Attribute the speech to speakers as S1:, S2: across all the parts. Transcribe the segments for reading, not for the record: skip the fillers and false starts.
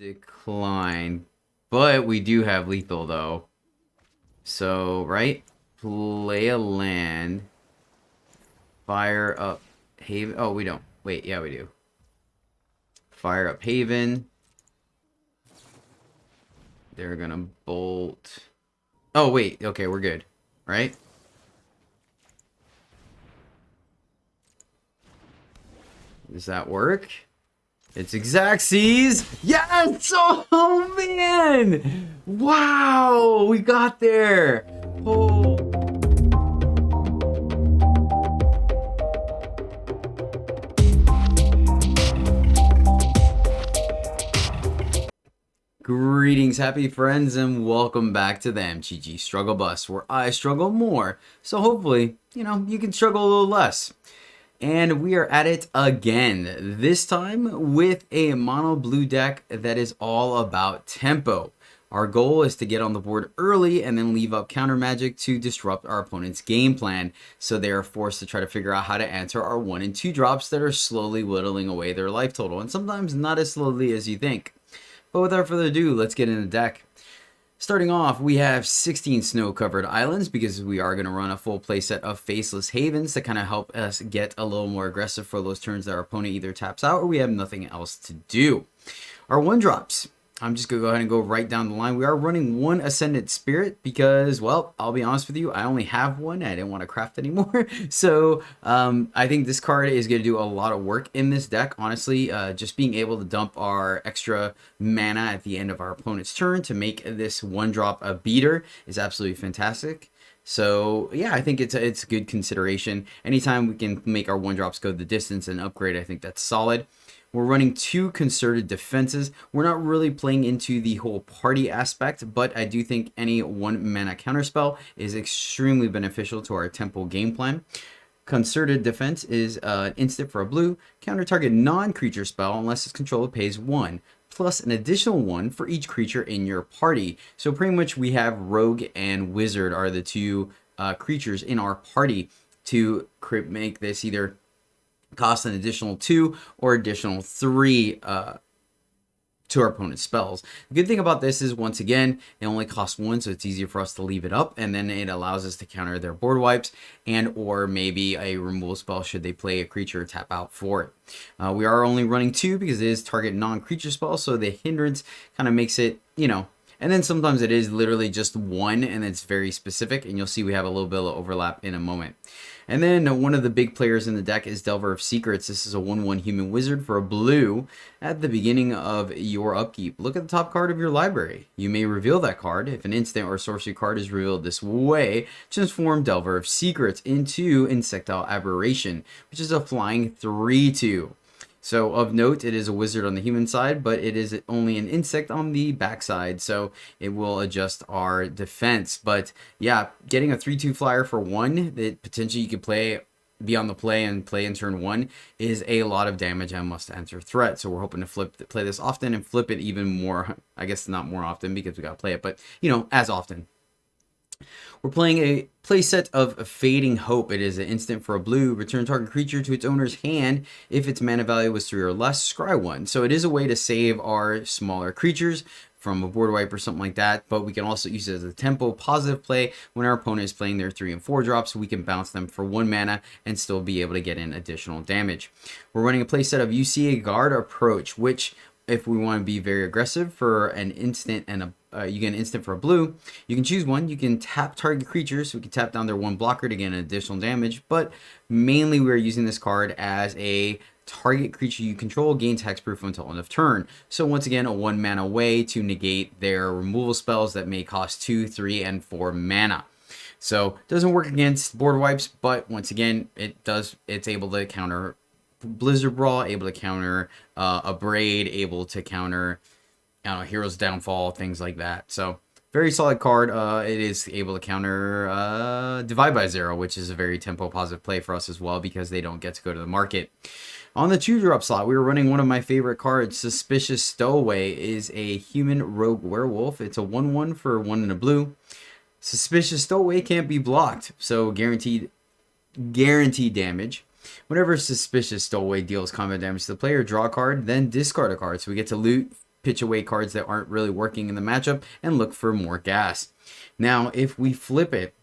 S1: decline. But we do have lethal, though. So, right? Play a land. Fire up Haven. Oh, we don't. Wait, yeah, we do. Fire up Haven. They're gonna bolt. Oh, wait. Okay, we're good. Right? Does that work? It's Grazilaxx. Yes! Oh, man! Wow! We got there! Oh. Greetings, happy friends, and welcome back to the MTG Struggle Bus, where I struggle more. So hopefully, you can struggle a little less. And we are at it again, this time with a mono blue deck that is all about tempo. Our goal is to get on the board early and then leave up counter magic to disrupt our opponent's game plan, so they are forced to try to figure out how to answer our 1 and 2 drops that are slowly whittling away their life total, and sometimes not as slowly as you think. But without further ado, let's get in the deck. Starting off, we have 16 snow-covered islands because we are going to run a full playset of Faceless Havens to kind of help us get a little more aggressive for those turns that our opponent either taps out or we have nothing else to do. Our 1-drops. I'm just going to go ahead and go right down the line. We are running 1 Ascendant Spirit because, well, I'll be honest with you, I only have 1. I didn't want to craft anymore. So I think this card is going to do a lot of work in this deck. Honestly, just being able to dump our extra mana at the end of our opponent's turn to make this 1-drop a beater is absolutely fantastic. So yeah, I think it's a good consideration. Anytime we can make our 1-drops go the distance and upgrade, I think that's solid. We're running 2 concerted defenses. We're not really playing into the whole party aspect, but I do think any 1 mana counterspell is extremely beneficial to our tempo game plan. Concerted defense is an instant for a blue, counter target non-creature spell unless its controller pays 1, plus an additional 1 for each creature in your party. So pretty much we have Rogue and Wizard are the 2 creatures in our party to make this either cost an additional 2 or additional 3 to our opponent's spells. The good thing about this is, once again, it only costs 1, so it's easier for us to leave it up, and then it allows us to counter their board wipes and or maybe a removal spell should they play a creature or tap out for it. We are only running 2 because it is target non-creature spell, so the hindrance kind of makes it, and then sometimes it is literally just 1 and it's very specific, and you'll see we have a little bit of overlap in a moment. And then one of the big players in the deck is Delver of Secrets. This is a 1/1 human wizard for a blue at the beginning of your upkeep. Look at the top card of your library. You may reveal that card. If an instant or sorcery card is revealed this way, transform Delver of Secrets into Insectile Aberration, which is a flying 3/2. So of note, it is a wizard on the human side, but it is only an insect on the backside, so it will adjust our defense. But yeah, getting a 3/2 flyer for 1 that potentially you could be on the play and play in turn 1 is a lot of damage and must enter threat. So we're hoping to play this often and flip it even more. I guess not more often because we got to play it, but as often. We're playing a playset of Fading Hope. It is an instant for a blue. Return target creature to its owner's hand. If its mana value was 3 or less, scry 1. So it is a way to save our smaller creatures from a board wipe or something like that, but we can also use it as a tempo positive play when our opponent is playing their 3 and 4 drops. We can bounce them for 1 mana and still be able to get in additional damage. We're running a playset of UCA Guard Approach, which, if we want to be very aggressive for an instant and you get an instant for a blue, you can choose one. You can tap target creatures, so we can tap down their 1 blocker to get an additional damage, but mainly we're using this card as a target creature you control gains hexproof until end of turn. So once again, a 1 mana way to negate their removal spells that may cost 2, 3, and 4 mana. So it doesn't work against board wipes, but once again, it's able to counter Blizzard Brawl, able to counter a Braid, able to counter Hero's Downfall, things like that. So very solid card. It is able to counter Divide by Zero, which is a very tempo positive play for us as well because they don't get to go to the market. On the 2-drop slot, we were running one of my favorite cards. Suspicious Stowaway is a human rogue werewolf. It's a 1/1 for 1 and a blue. Suspicious Stowaway can't be blocked, so guaranteed damage. Whenever Suspicious Stowaway deals combat damage to the player, draw a card, then discard a card. So we get to loot pitch away cards that aren't really working in the matchup and look for more gas. Now, if we flip it,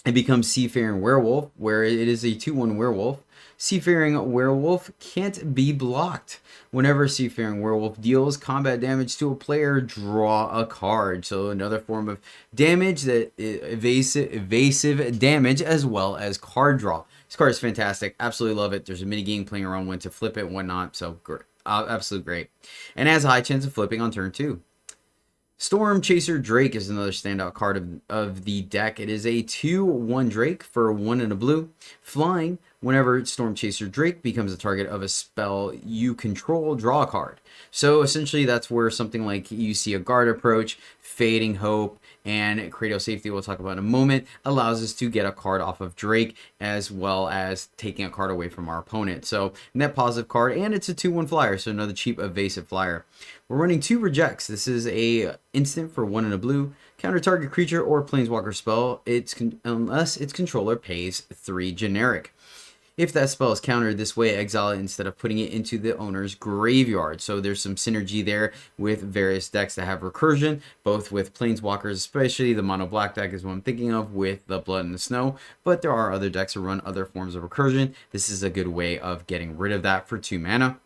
S1: it becomes Seafaring Werewolf, where it is a 2/1 werewolf. Seafaring Werewolf can't be blocked. Whenever Seafaring Werewolf deals combat damage to a player, draw a card. So another form of damage, that evasive damage, as well as card draw. This card is fantastic. Absolutely love it. There's a mini game playing around when to flip it and whatnot. So great. Absolutely great. And has a high chance of flipping on turn 2. Stormchaser Drake is another standout card of the deck. It is a 2/1 Drake for 1 and a blue. Flying, whenever Stormchaser Drake becomes a target of a spell you control, draw a card. So essentially that's where something like you see a Guard Approach, Fading Hope, and Cradle Safety, we'll talk about in a moment, allows us to get a card off of Drake, as well as taking a card away from our opponent. So net positive card, and it's a 2/1 flyer, so another cheap evasive flyer. We're running 2 rejects. This is a instant for 1 and a blue. Counter target creature or planeswalker spell, unless its controller pays 3 generic. If that spell is countered this way, exile it instead of putting it into the owner's graveyard. So there's some synergy there with various decks that have recursion, both with planeswalkers, especially the mono black deck is what I'm thinking of with the Blood and the Snow. But there are other decks that run other forms of recursion. This is a good way of getting rid of that for 2 mana.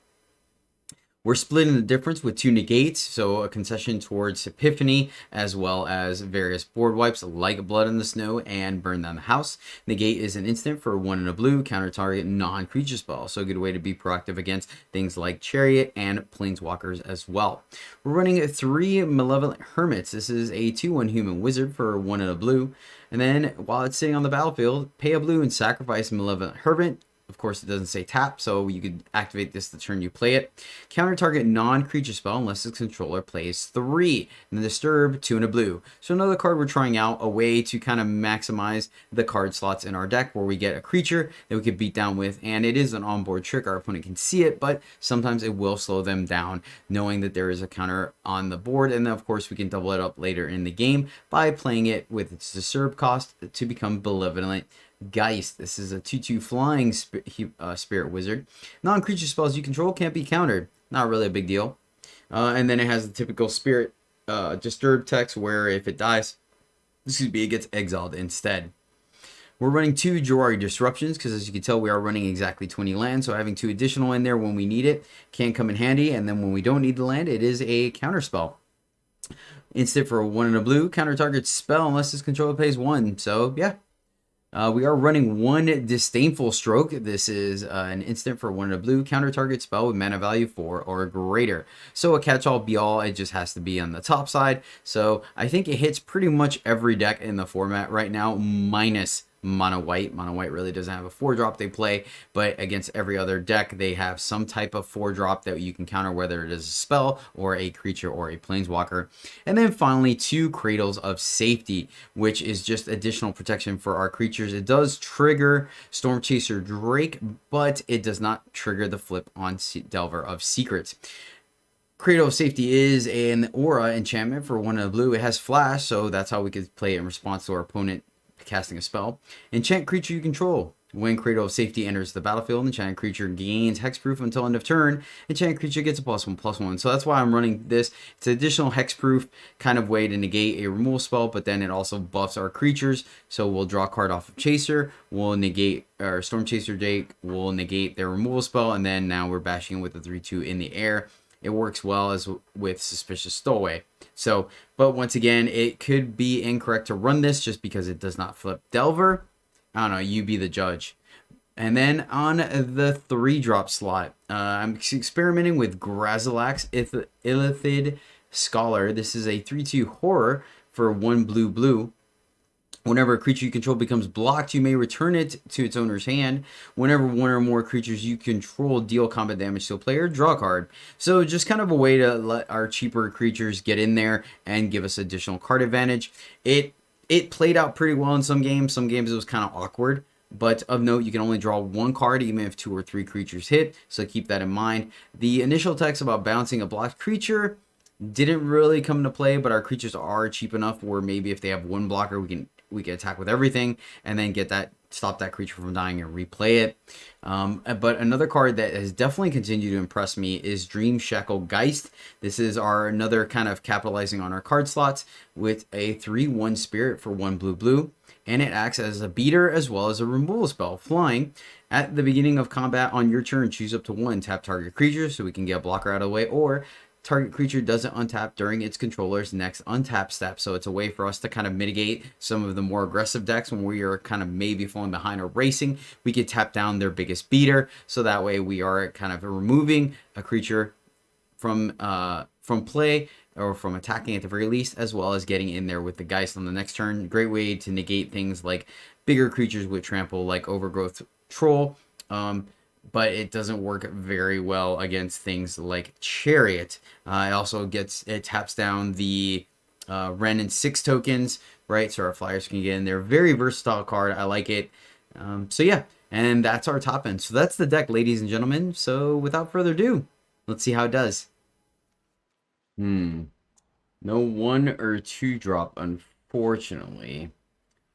S1: We're splitting the difference with 2 negates, so a concession towards Epiphany, as well as various board wipes like Blood in the Snow and Burn Down the House. Negate is an instant for 1 and a blue, counter target non-creature spell, so a good way to be proactive against things like Chariot and Planeswalkers as well. We're running 3 Malevolent Hermits. This is a 2/1 human wizard for 1 and a blue, and then while it's sitting on the battlefield, pay a blue and sacrifice Malevolent Hermit. Of course, it doesn't say tap, so you could activate this the turn you play it. Counter target non-creature spell unless its controller plays 3. And then disturb 2 and a blue. So another card we're trying out, a way to kind of maximize the card slots in our deck where we get a creature that we could beat down with. And it is an onboard trick. Our opponent can see it, but sometimes it will slow them down knowing that there is a counter on the board. And then, of course, we can double it up later in the game by playing it with its disturb cost to become Malevolent Geist. This is a 2/2 flying spirit wizard. Non-creature spells you control can't be countered. Not really a big deal. And then it has the typical spirit disturb text where if it dies, it gets exiled instead. We're running 2 Jawari Disruptions because, as you can tell, we are running exactly 20 lands. So having 2 additional in there when we need it can come in handy. And then when we don't need the land, it is a counter spell. Instant for 1 and a blue. Counter target spell unless its controller pays 1. So yeah. We are running 1 Disdainful Stroke. This is an instant for 1 and a blue, counter target spell with mana value 4 or greater. So a catch-all be-all, it just has to be on the top side. So I think it hits pretty much every deck in the format right now, minus Mono White. Mono White really doesn't have a 4-drop they play, but against every other deck, they have some type of 4-drop that you can counter, whether it is a spell or a creature or a planeswalker. And then finally, 2 Cradles of Safety, which is just additional protection for our creatures. It does trigger Stormchaser Drake, but it does not trigger the flip on Delver of Secrets. Cradle of Safety is an aura enchantment for 1 and a blue. It has flash, so that's how we could play it in response to our opponent casting a spell. Enchant creature you control. When Cradle of Safety enters the battlefield, enchanted creature gains hexproof until end of turn. Enchanted creature gets a +1/+1. So that's why I'm running this. It's an additional hexproof kind of way to negate a removal spell, but then it also buffs our creatures. So we'll draw a card off of Chaser, we'll negate our Stormchaser Drake, we'll negate their removal spell, and then now we're bashing with the 3/2 in the air. It works well as with Suspicious Stowaway. So, but once again, it could be incorrect to run this just because it does not flip Delver. I don't know, you be the judge. And then on the 3-drop slot, I'm experimenting with Grazilaxx, Illithid Scholar. This is a 3/2 horror for 1 blue. Whenever a creature you control becomes blocked, you may return it to its owner's hand. Whenever 1 or more creatures you control deal combat damage to a player, draw a card. So just kind of a way to let our cheaper creatures get in there and give us additional card advantage. It played out pretty well in some games. Some games it was kind of awkward. But of note, you can only draw 1 card even if 2 or 3 creatures hit. So keep that in mind. The initial text about bouncing a blocked creature didn't really come into play, but our creatures are cheap enough where maybe if they have 1 blocker, we can we can attack with everything and then stop that creature from dying and replay it. But another card that has definitely continued to impress me is Dream Shackle Geist. This is another kind of capitalizing on our card slots with a 3/1 spirit for 1 blue, and it acts as a beater as well as a removal spell. Flying, at the beginning of combat on your turn, choose up to 1 tap target creature so we can get a blocker out of the way, or target creature doesn't untap during its controller's next untap step. So it's a way for us to kind of mitigate some of the more aggressive decks when we are kind of maybe falling behind or racing. We could tap down their biggest beater, so that way we are kind of removing a creature from play or from attacking at the very least, as well as getting in there with the Geist on the next turn. Great way to negate things like bigger creatures with trample, like Overgrowth Troll. But it doesn't work very well against things like Chariot. It taps down the Ren and 6 tokens, right? So our flyers can get in there. Very versatile card. I like it. So yeah, and that's our top end. So that's the deck, ladies and gentlemen. So without further ado, let's see how it does. No 1 or 2 drop, unfortunately.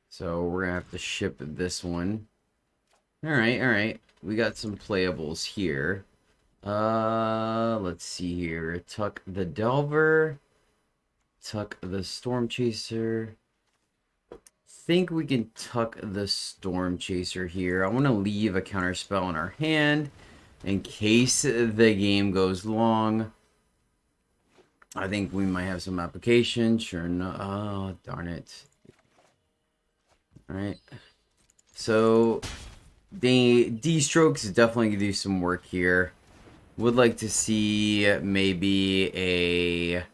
S1: So we're gonna have to ship this one. All right. We got some playables here. Let's see here. Tuck the Delver. Tuck the Stormchaser. Think we can tuck the Stormchaser here. I want to leave a counter spell in our hand in case the game goes long. I think we might have some application. Sure. No. Oh, darn it. All right. So D-Strokes is definitely going to do some work here. Would like to see maybe a...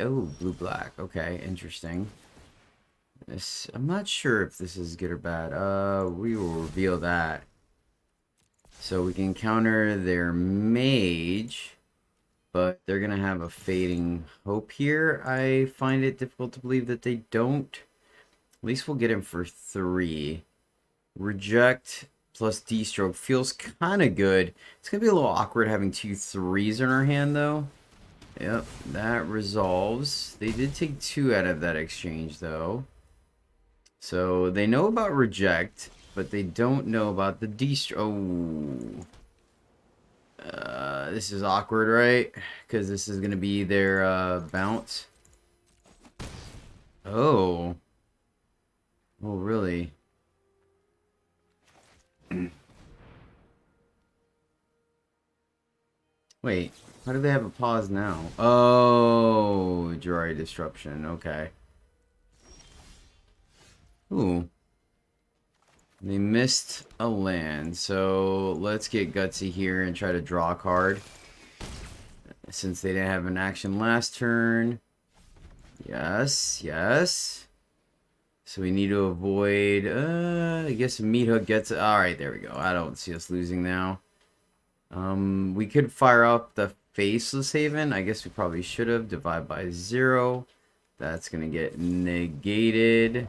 S1: Oh, blue-black. Okay, interesting. I'm not sure if this is good or bad. We will reveal that. So we can counter their mage, but they're going to have a Fading Hope here. I find it difficult to believe that they don't. At least we'll get him for 3. Reject plus D-Stroke feels kind of good. It's going to be a little awkward having 2 3s in our hand, though. Yep, that resolves. They did take 2 out of that exchange, though. So they know about Reject, but they don't know about the D-Stroke. Oh. This is awkward, right? Because this is going to be their bounce. Oh. Oh, really? Wait, how do they have a pause now? Oh, Jari Disruption. Okay. Ooh. They missed a land, so let's get gutsy here and try to draw a card. Since they didn't have an action last turn. Yes. So we need to avoid, I guess a Meat Hook gets it. Alright, there we go. I don't see us losing now. We could fire up the Faceless Haven. I guess we probably should have. Divide by 0. That's going to get negated.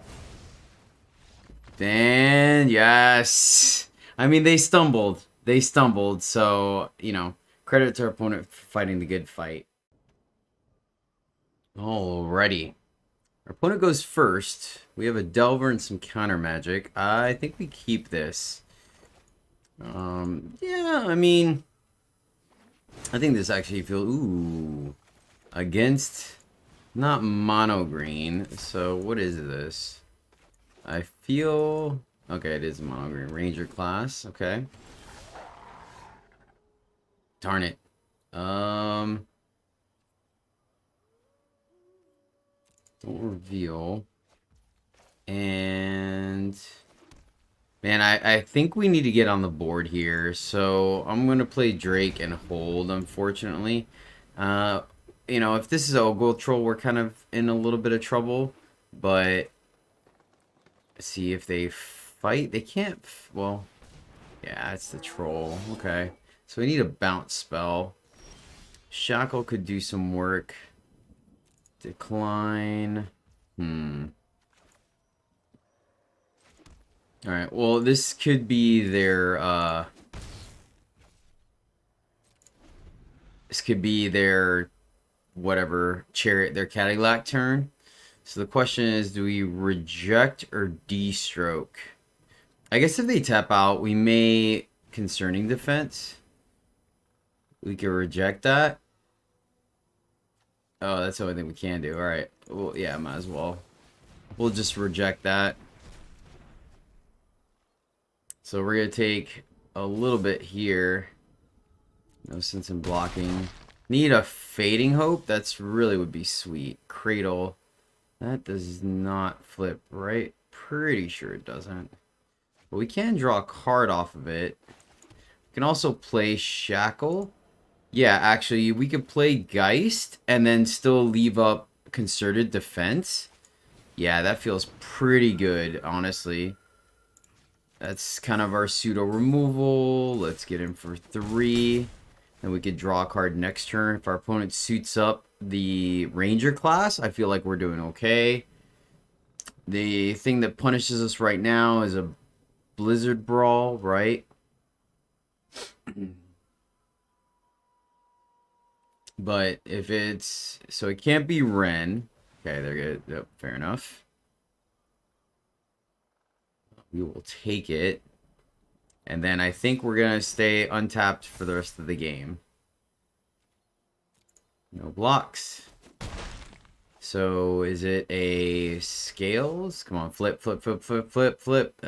S1: And yes. I mean, they stumbled. So, credit to our opponent for fighting the good fight. Alrighty. Our opponent goes first. We have a Delver and some counter magic. I think we keep this. Yeah, I mean, I think this actually feels, ooh, against, not mono green. So what is this? I feel, okay, it is mono green. Ranger class, okay. Darn it. Don't reveal. And man, I think we need to get on the board here. So I'm gonna play Drake and hold, unfortunately. If this is a gold troll, we're kind of in a little bit of trouble. But see if they fight. They can't. Well, yeah, it's the troll. Okay, so we need a bounce spell. Shackle could do some work. Decline. Alright, well, this could be their, whatever, Chariot, their Cadillac turn. So the question is, do we reject or de-stroke? I guess if they tap out, we may Concerning Defense. We can reject that. Oh, that's the only thing we can do. All right. Well, yeah, might as well. We'll just reject that. So we're going to take a little bit here. No sense in blocking. Need a Fading Hope. That's really would be sweet. Cradle. That does not flip, right? Pretty sure it doesn't. But we can draw a card off of it. We can also play Shackle. Yeah, actually, we could play Geist and then still leave up Concerted Defense. Yeah, that feels pretty good, honestly. That's kind of our pseudo removal. Let's get in for 3. Then we could draw a card next turn. If our opponent suits up the Ranger class, I feel like we're doing okay. The thing that punishes us right now is a Blizzard Brawl, right? But if it's... So it can't be Ren. Okay, they're good. Yep, fair enough. We will take it. And then I think we're going to stay untapped for the rest of the game. No blocks. So is it a Scales? Come on, flip, flip, flip, flip, flip, flip.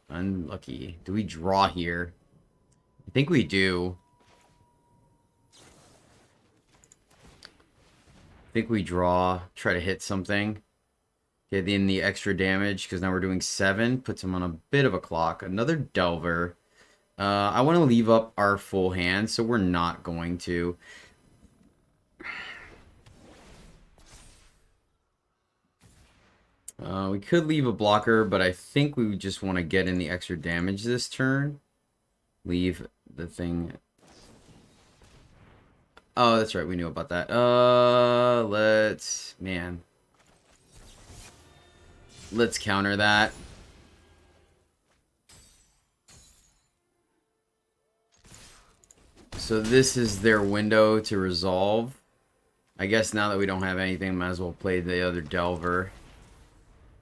S1: Unlucky. Do we draw here? I think we do. I think we draw. Try to hit something. Get in the extra damage, because now we're doing 7. Puts him on a bit of a clock. Another Delver. I want to leave up our full hand, so we're not going to. We could leave a blocker, but I think we just want to get in the extra damage this turn. Leave the thing. Oh, that's right. We knew about that. Let's counter that. So this is their window to resolve. I guess now that we don't have anything, might as well play the other Delver.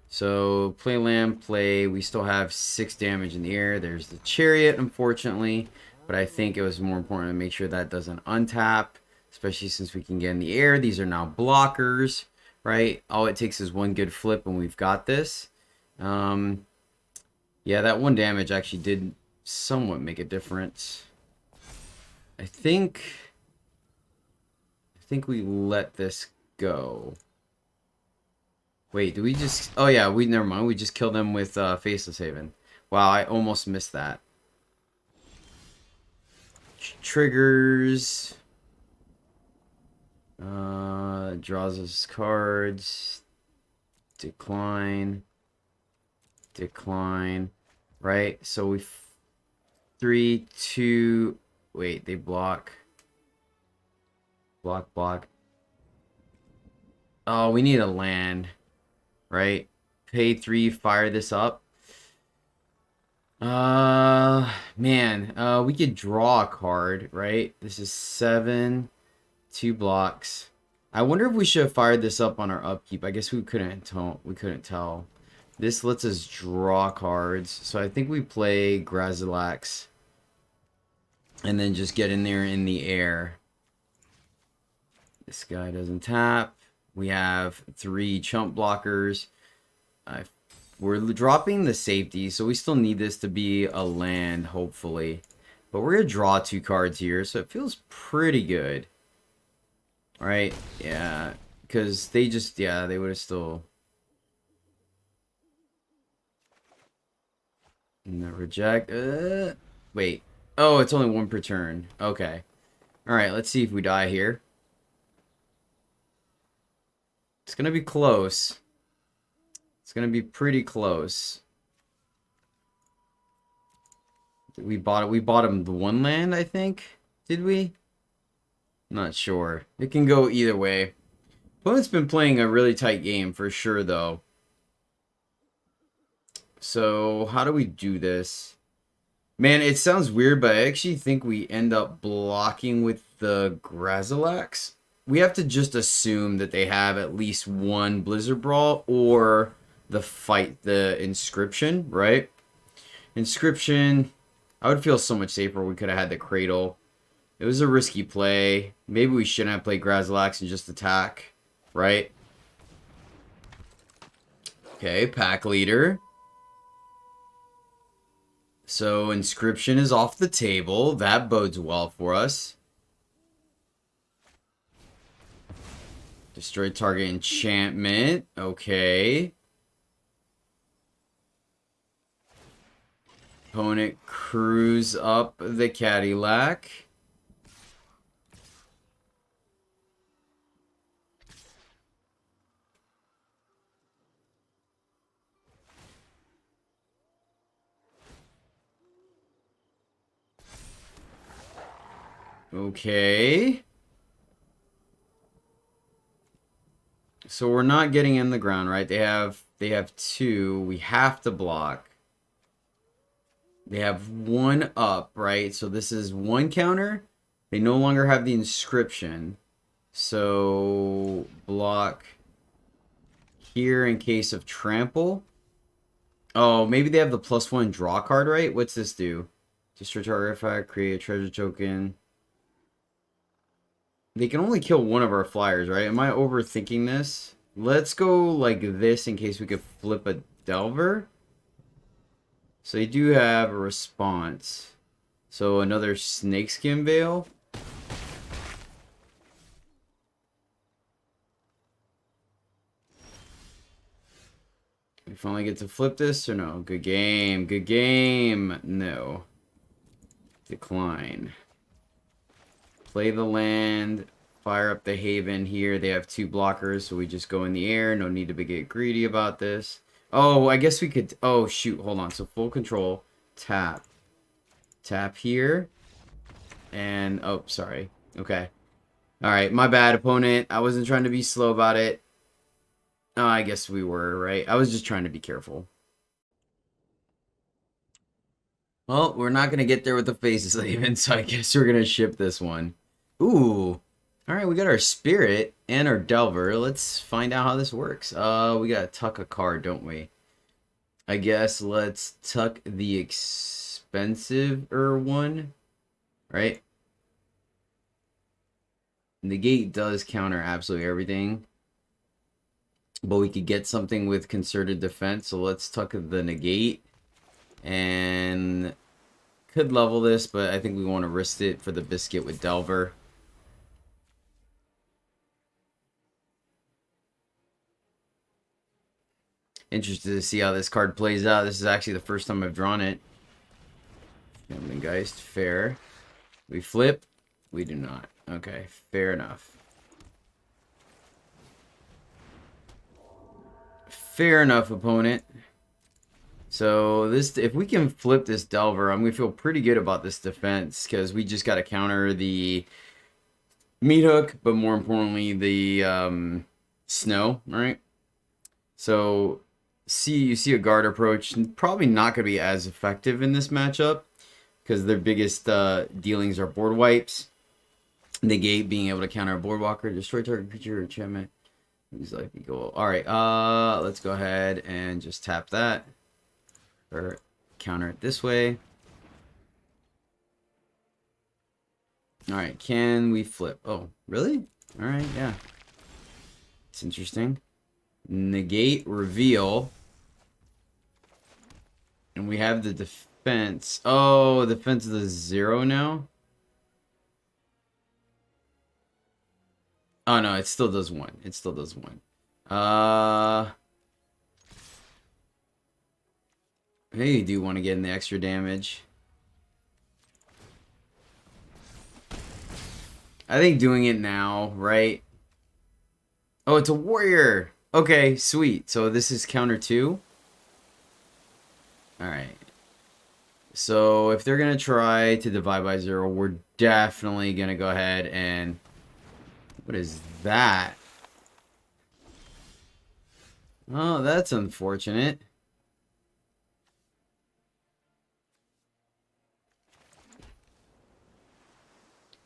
S1: So play land, play. We still have 6 damage in the air. There's the Chariot, unfortunately. But I think it was more important to make sure that doesn't untap. Especially since we can get in the air. These are now blockers, right? All it takes is one good flip and we've got this. Yeah, that 1 damage actually did somewhat make a difference. I think we let this go. Wait, do we just... Oh, yeah, never mind. We just killed them with Faceless Haven. Wow, I almost missed that. Triggers. Draws us cards. Decline. Decline. Right? So we... 3, 2... Wait, they block. Block, block. Oh, we need a land. Right? Pay 3, fire this up. Man, we could draw a card, right? This is 7, 2 blocks. I wonder if we should have fired this up on our upkeep. I guess we couldn't tell. This lets us draw cards. So I think we play Grazilaxx. And then just get in there in the air. This guy doesn't tap. We have 3 chump blockers. We're dropping the safety, so we still need this to be a land, hopefully. But we're going to draw 2 cards here, so it feels pretty good. Right? Yeah. Because they just, yeah, they would have still... No, reject. Wait. Oh, it's only 1 per turn. Okay. Alright, let's see if we die here. It's going to be close. It's going to be pretty close. We bought him the 1 land, I think. Did we? Not sure. It can go either way. Opponent's been playing a really tight game for sure, though. So, how do we do this? Man, it sounds weird, but I actually think we end up blocking with the Grazilaxx. we have to just assume that they have at least one Blizzard Brawl or the Inscription, right? Inscription, I would feel so much safer. We could have had the Cradle. It was a risky play. Maybe we shouldn't have played Grazilaxx and just attack, right? Okay, pack leader. So Inscription is off the table. That bodes well for us. Destroy target enchantment. Okay. Opponent crews up the Cadillac. Okay. So we're not getting in the ground, right? They have two. We have to block. They have one up, right? So this is one counter. They no longer have the Inscription. So block here in case of trample. Oh, maybe they have the +1 draw card, right? What's this do? Destroy target artifact, create a treasure token. They can only kill one of our flyers, right? Am I overthinking this? Let's go like this in case we could flip a Delver. So they do have a response. So another Snakeskin Veil. We finally get to flip this or no? Good game. Good game. No. Decline. Play the land. Fire up the Haven here. They have two blockers, so we just go in the air. No need to get greedy about this. Oh, I guess we could... Oh, shoot. Hold on. So full control. Tap. Tap here. And... Oh, sorry. Okay. Alright, my bad, opponent. I wasn't trying to be slow about it. Oh, I guess we were, right? I was just trying to be careful. Well, we're not going to get there with the Faces even, so I guess we're going to ship this one. Ooh. Alright, we got our Spirit and our Delver. Let's find out how this works. We got to tuck a card, don't we? I guess let's tuck the expensive-er one. Right? Negate does counter absolutely everything. But we could get something with Concerted Defense, so let's tuck the Negate. And could level this, but I think we want to risk it for the biscuit with Delver. Interested to see how this card plays out. This is actually the first time I've drawn it. Geist, fair. We flip. We do not. Okay, fair enough. Fair enough, opponent. So this, if we can flip this Delver, I'm gonna feel pretty good about this defense because we just got to counter the Meat Hook, but more importantly the Snow. All right. So you see a guard approach, probably not gonna be as effective in this matchup because their biggest dealings are board wipes. Negate being able to counter a boardwalker, destroy target creature or enchantment. He's like, we go. All right, let's go ahead and just tap that. Or counter it this way. Alright, can we flip? Oh, really? Alright, yeah. It's interesting. Negate, reveal. And we have the defense. Oh, defense is the 0 now? Oh, no, it still does 1. It still does 1. Hey, you do want to get in the extra damage. I think doing it now, right? Oh, it's a warrior. Okay, sweet. So this is counter 2. Alright. So if they're going to try to divide by 0, we're definitely going to go ahead and... What is that? Oh, that's unfortunate.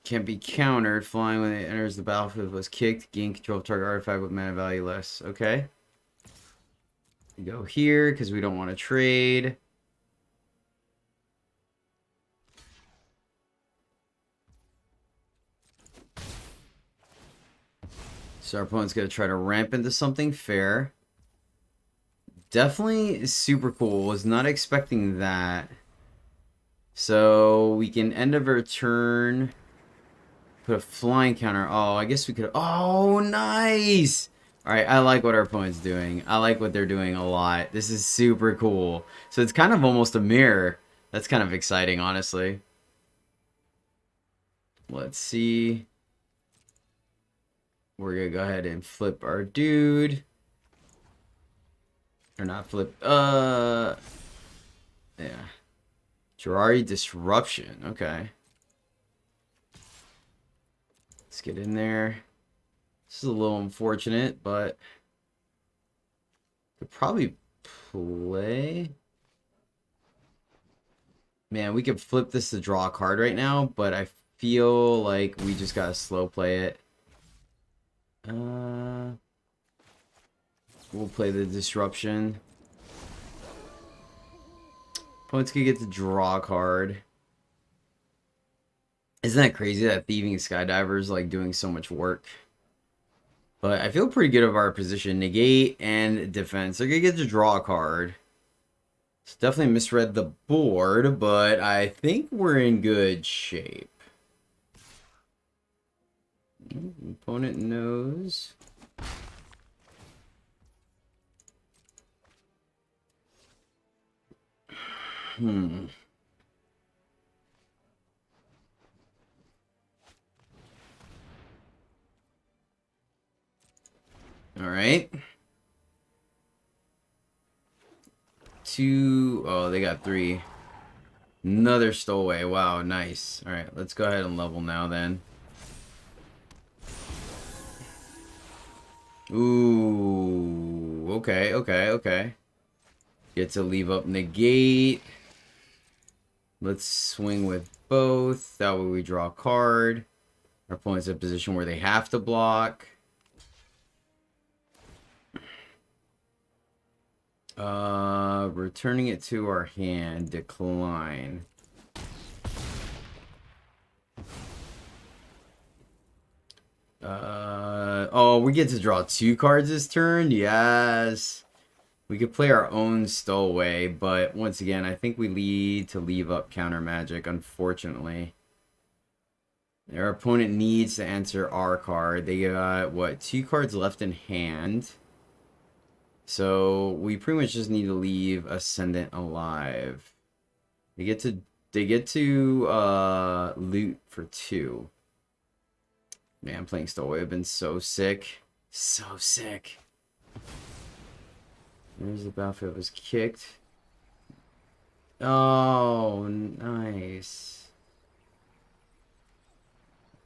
S1: Can't be countered. Flying when it enters the battlefield was kicked. Gain control of target artifact with mana value less. Okay. We go here because we don't want to trade. So our opponent's going to try to ramp into something fair. Definitely super cool. Was not expecting that. So we can end of our turn. Put a flying counter. Oh, I guess we could. Oh, nice. All right, I like what our opponent's doing. I like what they're doing a lot. This is super cool. So it's kind of almost a mirror. That's kind of exciting, honestly. Let's see. We're going to go ahead and flip our dude. Or not flip. Yeah. Jurari Disruption. Okay. Let's get in there. This is a little unfortunate, but could probably play. Man, we could flip this to draw a card right now, but I feel like we just gotta slow play it. We'll play the Disruption. Opponents could get to draw a card. Isn't that crazy that Thieving Skydiver is like doing so much work? But I feel pretty good of our position. Negate and defense. They're gonna get to draw a card. It's definitely misread the board, but I think we're in good shape. Opponent knows. All right. Two. Oh, they got three. Another stowaway. Wow, nice. All right, let's go ahead and level now then. Ooh. Okay, okay, okay. Get to leave up negate. Let's swing with both. That way we draw a card. Our opponent's in a position where they have to block. Returning it to our hand. Decline. Oh, we get to draw 2 cards this turn? Yes. We could play our own stowaway, but once again, I think we need to leave up counter magic, unfortunately. Our opponent needs to answer our card. They got, what, 2 cards left in hand. So we pretty much just need to leave Ascendant alive. They get to loot for 2. Man, playing stowaway would have been so sick. So sick. There's the battlefield was kicked. Oh, nice.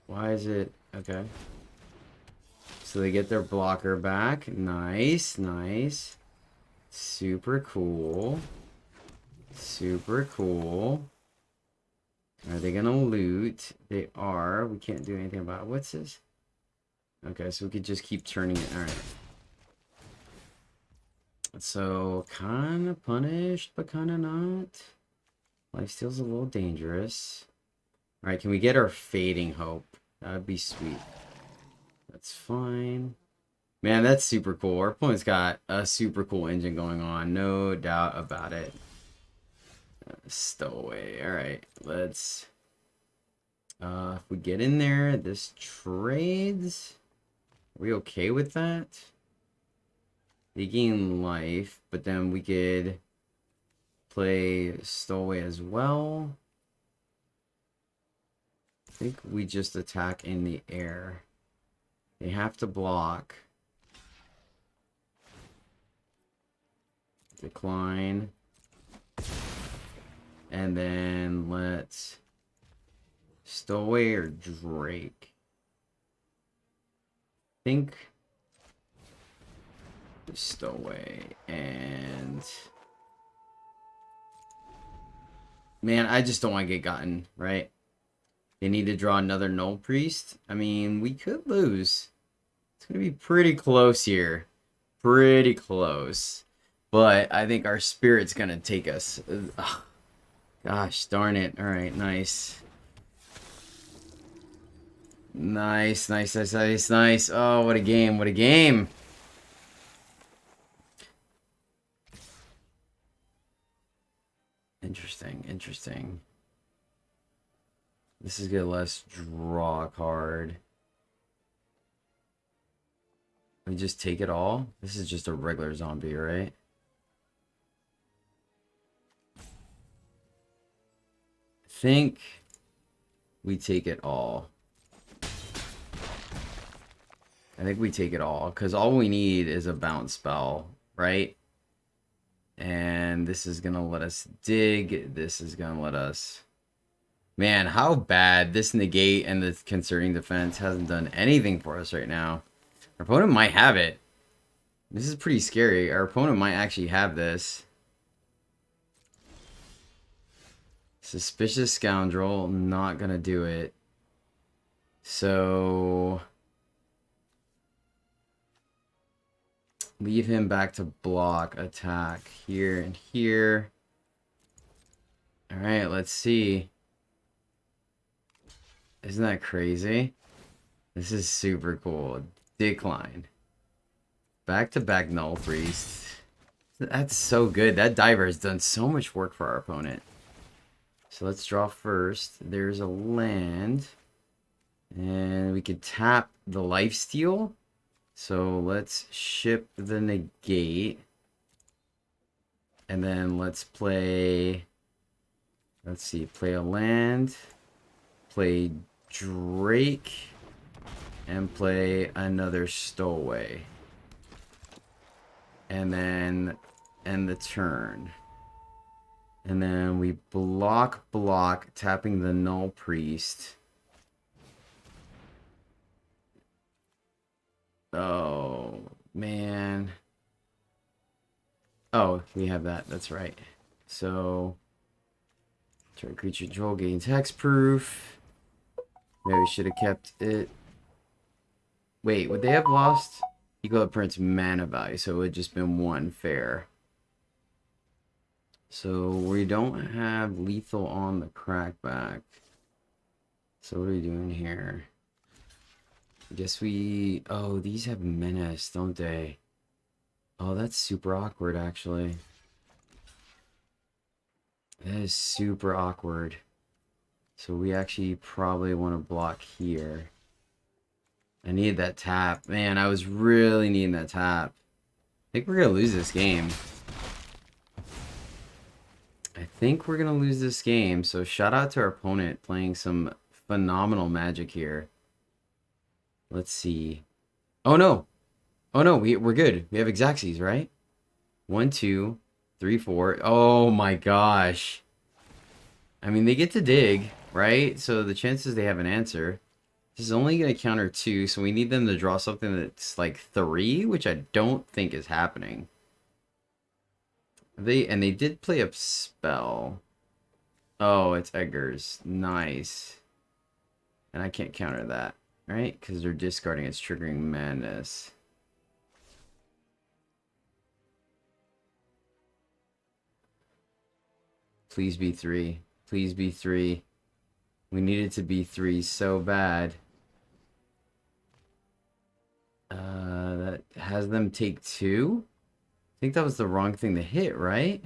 S1: Why is it... Okay. So they get their blocker back. Nice, nice. Super cool. Super cool. Are they gonna loot? They are. We can't do anything about it. What's this? Okay, so we could just keep turning it. Alright. So, kind of punished, but kind of not. Lifesteal's a little dangerous. Alright, can we get our Fading Hope? That would be sweet. That's fine. Man, that's super cool. Our opponent's got a super cool engine going on. No doubt about it. Stowaway. Alright, let's... if we get in there, this trades. Are we okay with that? They gain life, but then we could play stowaway as well. I think we just attack in the air. They have to block. Decline. And then let's stowaway or Drake. I think stowaway. And man, I just don't want to get gotten, right? They need to draw another Null Priest. I mean, we could lose. It's going to be pretty close here. Pretty close. But I think our Spirit's going to take us. Ugh. Gosh, darn it. Alright, nice. Nice, nice, nice, nice, nice. Oh, what a game, what a game. Interesting, interesting. This is gonna let us draw a card. We just take it all? This is just a regular zombie, right? I think we take it all. I think we take it all, because all we need is a bounce spell, right? And this is gonna let us dig. This is gonna let us... Man, how bad this negate and the concerning defense hasn't done anything for us right now. Our opponent might have it. This is pretty scary. Our opponent might actually have this. Suspicious Scoundrel, not gonna do it. So... leave him back to block, attack, here and here. Alright, let's see. Isn't that crazy? This is super cool. Decline. Back-to-back Null Priest. That's so good. That diver has done so much work for our opponent. So let's draw first. There's a land. And we could tap the lifesteal. So let's ship the negate. And then let's play... Let's see. Play a land. Play Drake. And play another Stowaway. And then end the turn. And then we block, tapping the Null Priest. Oh, man. Oh, we have that. That's right. So, target creature control gains hexproof. Maybe we should have kept it. Wait, would they have lost equal appearance mana value? So it would have just been one fair. So we don't have lethal on the crackback. So what are we doing here? I guess we... Oh, these have menace, don't they? Oh, that's super awkward, actually. That is super awkward. So we actually probably want to block here. I need that tap. Man, I was really needing that tap. I think we're going to lose this game. I think we're going to lose this game. So shout out to our opponent playing some phenomenal Magic here. Let's see. Oh no. Oh no, we're good. We have Xaxes, right? 1, 2, 3, 4. Oh my gosh. I mean, they get to dig, right? So the chances they have an answer. This is only going to counter 2, so we need them to draw something that's like 3, which I don't think is happening. They did play a spell. Oh, it's Edgar's. Nice. And I can't counter that. Right? Because they're discarding, it's triggering madness. Please be 3. Please be 3. We needed to be 3 so bad. That has them take 2? I think that was the wrong thing to hit, right?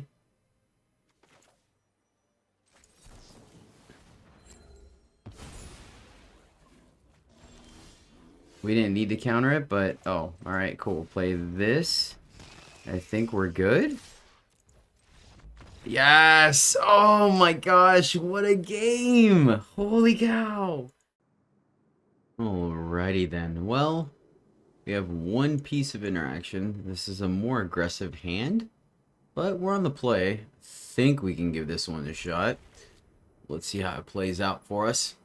S1: We didn't need to counter it, but... Oh, alright, cool. Play this. I think we're good. Yes! Oh my gosh, what a game! Holy cow! Alrighty then. Well, we have one piece of interaction. This is a more aggressive hand, but we're on the play. I think we can give this one a shot. Let's see how it plays out for us.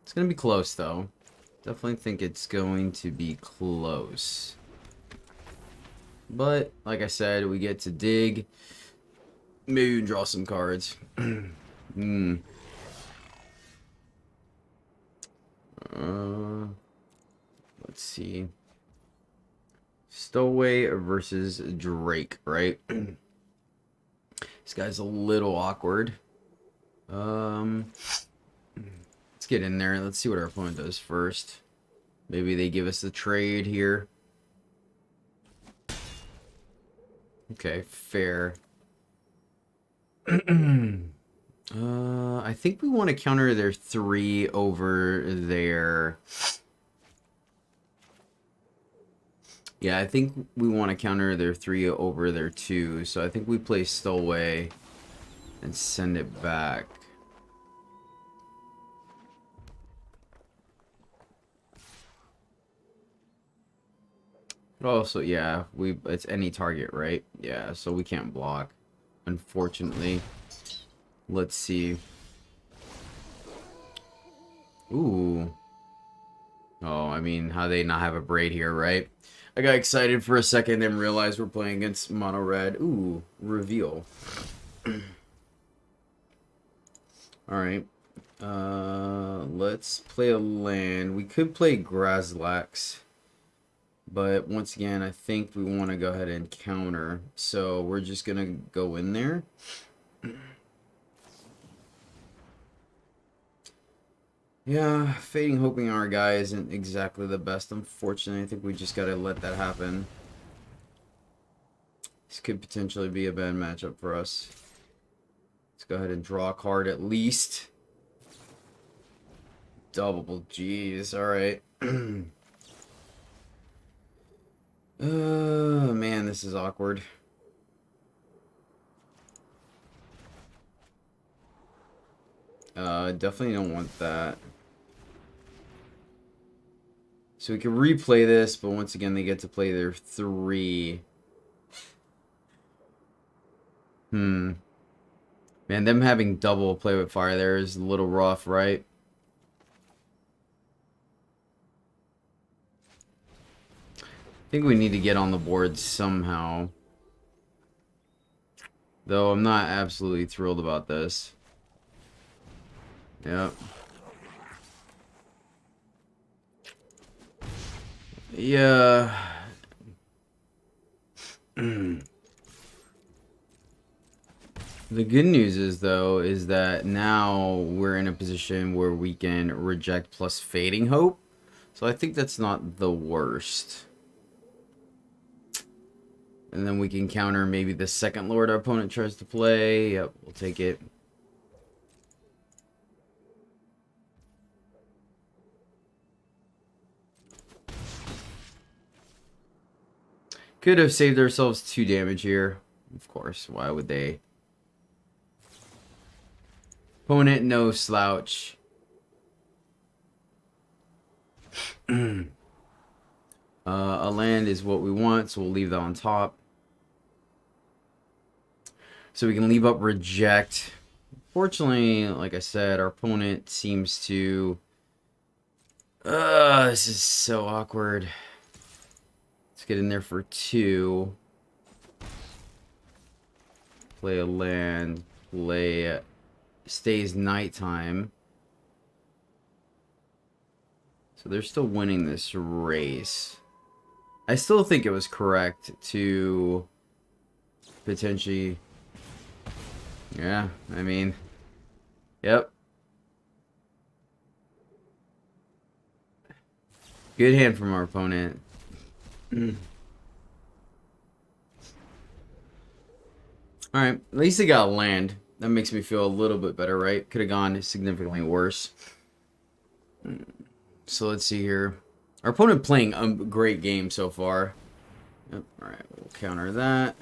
S1: It's going to be close, though. Definitely think it's going to be close. But, like I said, we get to dig. Maybe we can draw some cards. Let's see. Stowaway versus Drake, right? This guy's a little awkward. Let's get in there. Let's see what our opponent does first. Maybe they give us the trade here. Okay, fair. I think we want to counter their 3 over their... Yeah, I think we want to counter their 3 over their 2. So I think we play Stowaway and send it back. But also, yeah, it's any target, right? Yeah, so we can't block, unfortunately. Let's see. Ooh. Oh, I mean, how they not have a braid here, right? I got excited for a second and realized we're playing against mono red. Ooh, reveal. Alright. Let's play a land. We could play Grazilaxx. But once again, I think we want to go ahead and counter. So we're just going to go in there. Yeah, fading hoping our guy isn't exactly the best. Unfortunately, I think we just got to let that happen. This could potentially be a bad matchup for us. Let's go ahead and draw a card at least. Double, jeez, alright. Oh, man, this is awkward. Definitely don't want that. So we can replay this, but once again, they get to play their 3. Man, them having double play with fire there is a little rough, right? I think we need to get on the board somehow. Though I'm not absolutely thrilled about this. Yep. Yeah. The good news is, though, is that now we're in a position where we can reject plus fading hope. So I think that's not the worst. And then we can counter maybe the second lord our opponent tries to play. Yep, we'll take it. Could have saved ourselves 2 damage here. Of course, why would they? Opponent, no slouch. A land is what we want, so we'll leave that on top. So we can leave up reject. Fortunately, like I said, our opponent seems to... this is so awkward. Let's get in there for 2. Play a land. Play... Stays nighttime. So they're still winning this race. I still think it was correct to potentially... Yeah, I mean... Yep. Good hand from our opponent. Alright, at least they got land. That makes me feel a little bit better, right? Could have gone significantly worse. So let's see here. Our opponent playing a great game so far. Yep. Alright, we'll counter that.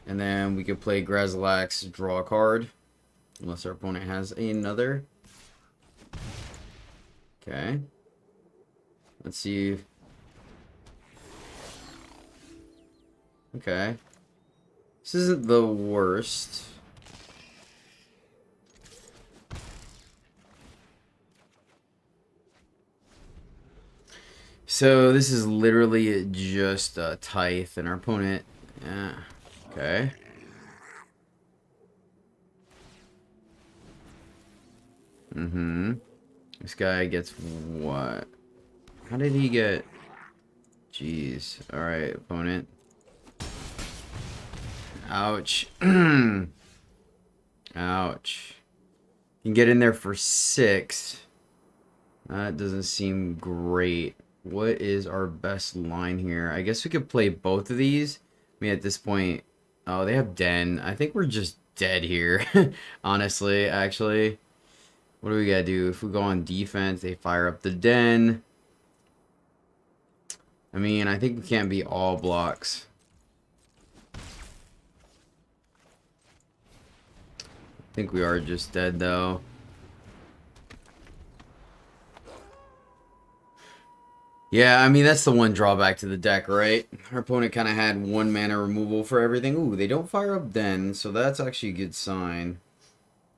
S1: And then we could play Grazilaxx, draw a card. Unless our opponent has another. Okay. Let's see. Okay. This isn't the worst. So this is literally just a tithe, and our opponent... Yeah. Okay. This guy gets what? How did he get? Jeez. Alright, opponent. Ouch. Ouch. You can get in there for 6. That doesn't seem great. What is our best line here? I guess we could play both of these. I mean, at this point... Oh, they have Den. I think we're just dead here. Honestly, actually. What do we gotta do? If we go on defense, they fire up the Den. I mean, I think we can't be all blocks. I think we are just dead, though. Yeah, I mean, that's the one drawback to the deck, right? Our opponent kind of had 1 mana removal for everything. Ooh, they don't fire up Den, so that's actually a good sign.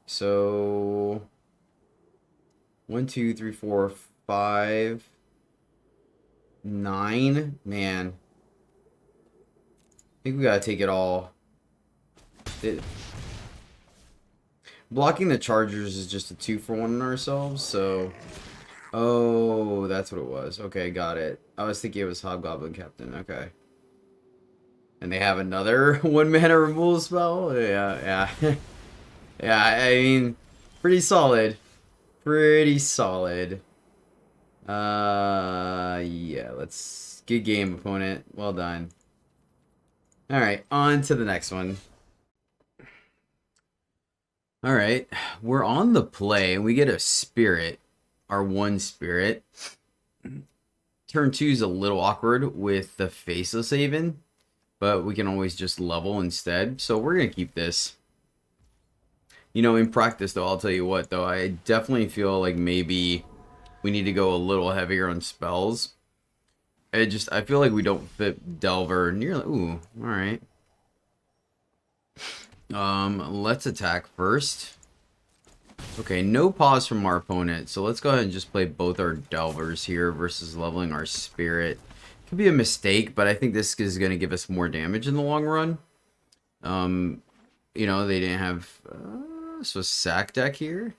S1: So... 1, 2, 3, 4, 5... 9? Man. I think we gotta take it all. Blocking the Chargers is just a 2-for-1 on ourselves, so... Oh, that's what it was. Okay, got it. I was thinking it was Hobgoblin Captain. Okay. And they have another 1 mana removal spell? Yeah. Yeah, I mean, pretty solid. Pretty solid. Yeah, let's... Good game, opponent. Well done. Alright, on to the next one. Alright, we're on the play, and we get a Spirit. Our 1 Spirit. Turn 2 is a little awkward with the Faceless Haven, but we can always just level instead, so we're going to keep this. You know, in practice, though, I'll tell you what, though, I definitely feel like maybe we need to go a little heavier on spells. I feel like we don't fit Delver nearly. Ooh, alright. Let's attack first. Okay, no pause from our opponent, so let's go ahead and just play both our Delvers here versus leveling our Spirit. Could be a mistake, but I think this is going to give us more damage in the long run. You know, they didn't have... so sack deck here.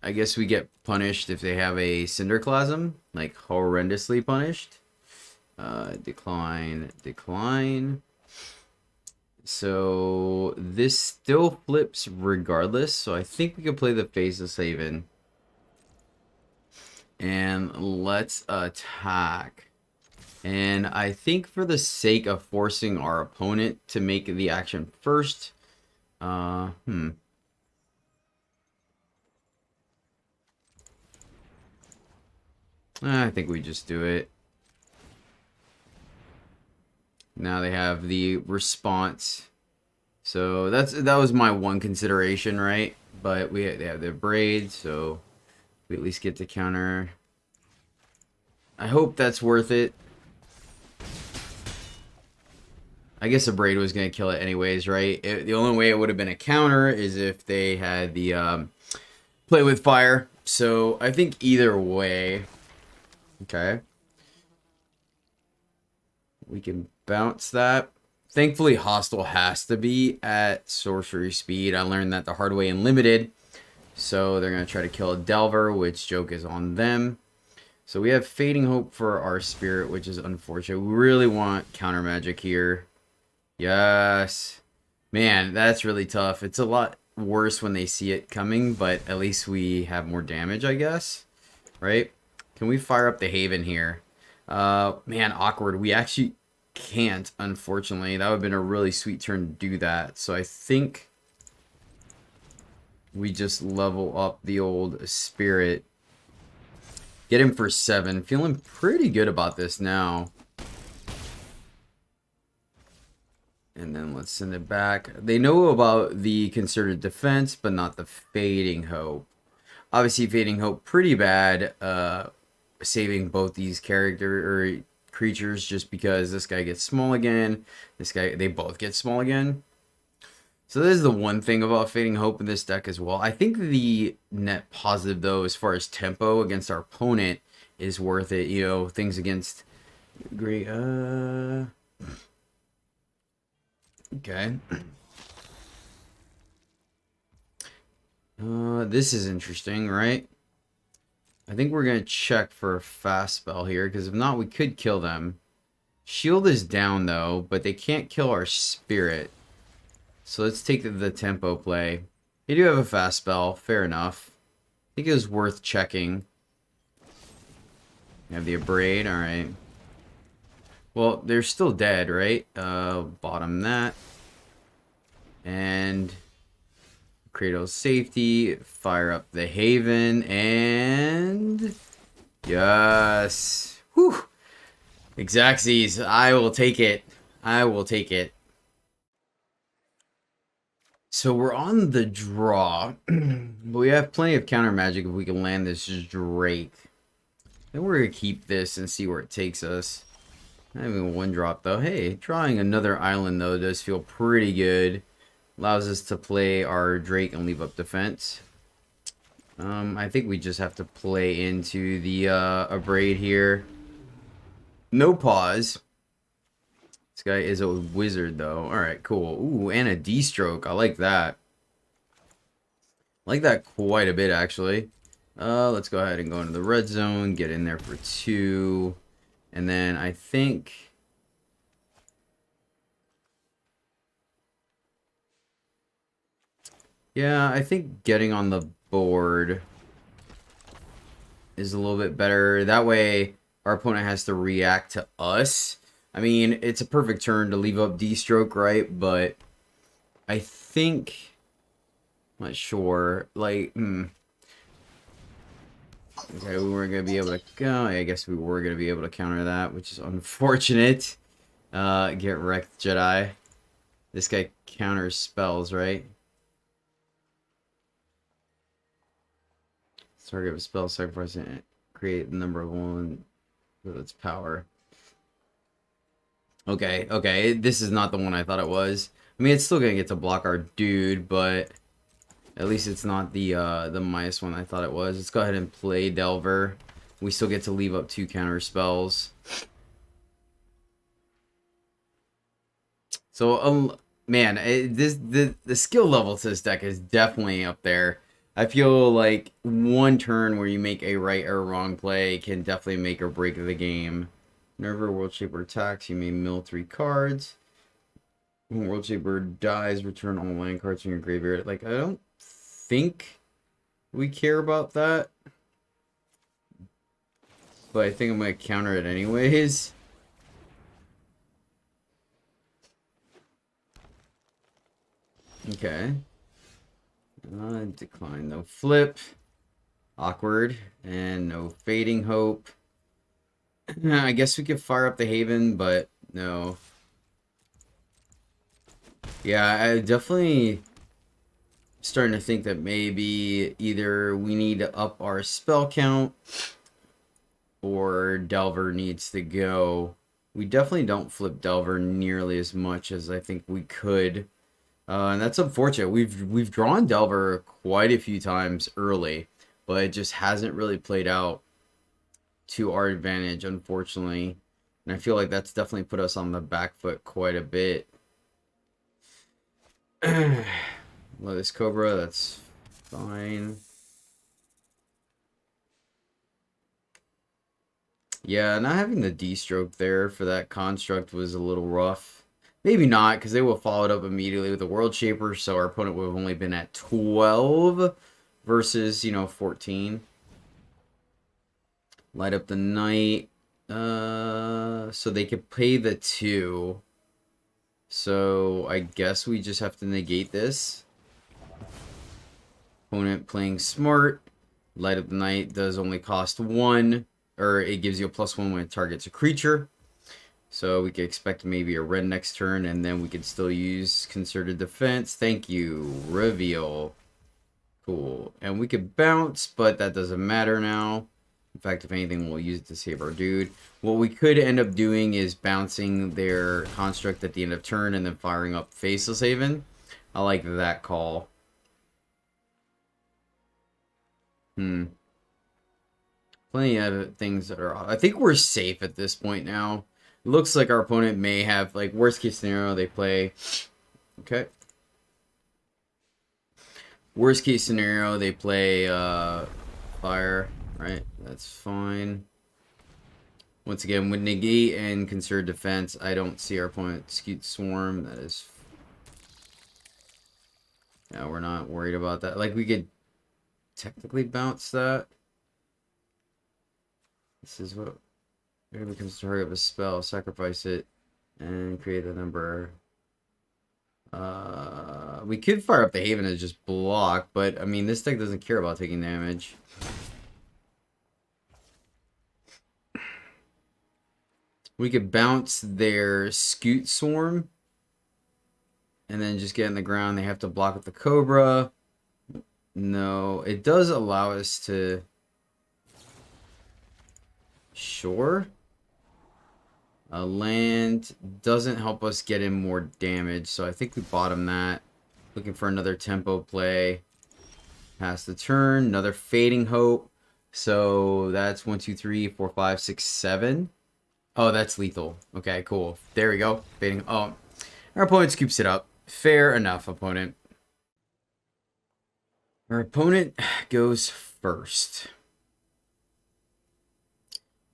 S1: I guess we get punished if they have a Cinderclasm, like horrendously punished. Decline. So this still flips regardless, so I think we can play the Faceless Haven. And let's attack. And I think for the sake of forcing our opponent to make the action first, I think we just do it. Now they have the response. So that was my one consideration, right? But they have their braid, so we at least get to counter. I hope that's worth it. I guess a braid was going to kill it anyways, right? The only way it would have been a counter is if they had the play with fire. So I think either way... Okay. We can bounce that. Thankfully, Hostile has to be at sorcery speed. I learned that the hard way in Limited. So they're going to try to kill a Delver, which joke is on them. So we have Fading Hope for our Spirit, which is unfortunate. We really want counter magic here. Yes. Man, that's really tough. It's a lot worse when they see it coming, but at least we have more damage, I guess. Right? Can we fire up the Haven here? Man, awkward. We actually can't, unfortunately. That would have been a really sweet turn to do that. So I think we just level up the old Spirit. Get him for 7. Feeling pretty good about this now. And then let's send it back. They know about the Concerted Defense, but not the Fading Hope. Obviously, Fading Hope pretty bad. Saving both these creatures just because this guy gets small again. This guy, they both get small again. So this is the one thing about Fading Hope in this deck as well. I think the net positive, though, as far as tempo against our opponent is worth it. You know, things against... Great. Okay. This is interesting, right? I think we're going to check for a fast spell here, because if not, we could kill them. Shield is down, though, but they can't kill our spirit. So let's take the tempo play. They do have a fast spell. Fair enough. I think it was worth checking. We have the Abrade. Alright. Well, they're still dead, right? Bottom that. And Kratos safety. Fire up the Haven. And... yes. Whew. Grazilaxx. I will take it. I will take it. So we're on the draw. But we have plenty of counter magic if we can land this Drake. Then we're going to keep this and see where it takes us. Not even one drop though. Hey, drawing another island though does feel pretty good. Allows us to play our Drake and leave up defense. I think we just have to play into the Abrade here. No pause. This guy is a wizard though. Alright, cool. Ooh, and a D-stroke. I like that. I like that quite a bit actually. Let's go ahead and go into the red zone. Get in there for 2. And then I think... yeah, I think getting on the board is a little bit better. That way, our opponent has to react to us. I mean, it's a perfect turn to leave up D-stroke, right? But I think... I'm not sure. Like, okay, we weren't going to be able to go. I guess we were going to be able to counter that, which is unfortunate. Get wrecked, Jedi. This guy counters spells, right? Target of a spell, sacrifice and create the number of 1 with its power. Okay, okay. This is not the one I thought it was. I mean, it's still going to get to block our dude, but... at least it's not the -1 I thought it was. Let's go ahead and play Delver. We still get to leave up 2 counter spells. So, man, the skill level to this deck is definitely up there. I feel like one turn where you make a right or wrong play can definitely make or break the game. Whenever World Shaper attacks, you may mill 3 cards. When World Shaper dies, return all land cards from your graveyard. Like, I don't think we care about that, but I think I'm gonna counter it anyways. Okay. Decline, no flip. Awkward. And no fading hope. I guess we could fire up the Haven, but no. Yeah, I definitely starting to think that maybe either we need to up our spell count or Delver needs to go. We definitely don't flip Delver nearly as much as I think we could. And that's unfortunate. We've drawn Delver quite a few times early, but it just hasn't really played out to our advantage, unfortunately. And I feel like that's definitely put us on the back foot quite a bit. Lotus Cobra, that's fine. Yeah, not having the D-stroke there for that construct was a little rough. Maybe not, because they will follow it up immediately with the World Shaper, so our opponent would have only been at 12 versus, 14. Light up the Knight. So they could pay the 2. So I guess we just have to negate this. Opponent playing smart. Light up the Knight does only cost 1. Or it gives you a +1 when it targets a creature. So we could expect maybe a red next turn, and then we could still use Concerted Defense. Thank you. Reveal. Cool. And we could bounce, but that doesn't matter now. In fact, if anything, we'll use it to save our dude. What we could end up doing is bouncing their construct at the end of turn and then firing up Faceless Haven. I like that call. Plenty of things that are... I think we're safe at this point now. It looks like our opponent may have, like, worst case scenario, they play... okay. Worst case scenario, they play fire. Right, that's fine. Once again, with negate and conserve defense, I don't see our opponent Scute Swarm. That is... Yeah, we're not worried about that. Like, we could technically bounce that. This is what... It becomes the target of a spell. Sacrifice it and create the number. We could fire up the Haven as just block, but, I mean, this deck doesn't care about taking damage. We could bounce their Scute Swarm. And then just get in the ground. They have to block with the Cobra. No, it does allow us to... Sure. A land doesn't help us get in more damage, so I think we bottom that. Looking for another tempo play. Pass the turn. Another Fading Hope. So that's 1, 2, 3, 4, 5, 6, 7. Oh, that's lethal. Okay, cool. There we go. Fading. Oh, our opponent scoops it up. Fair enough, opponent. Our opponent goes first.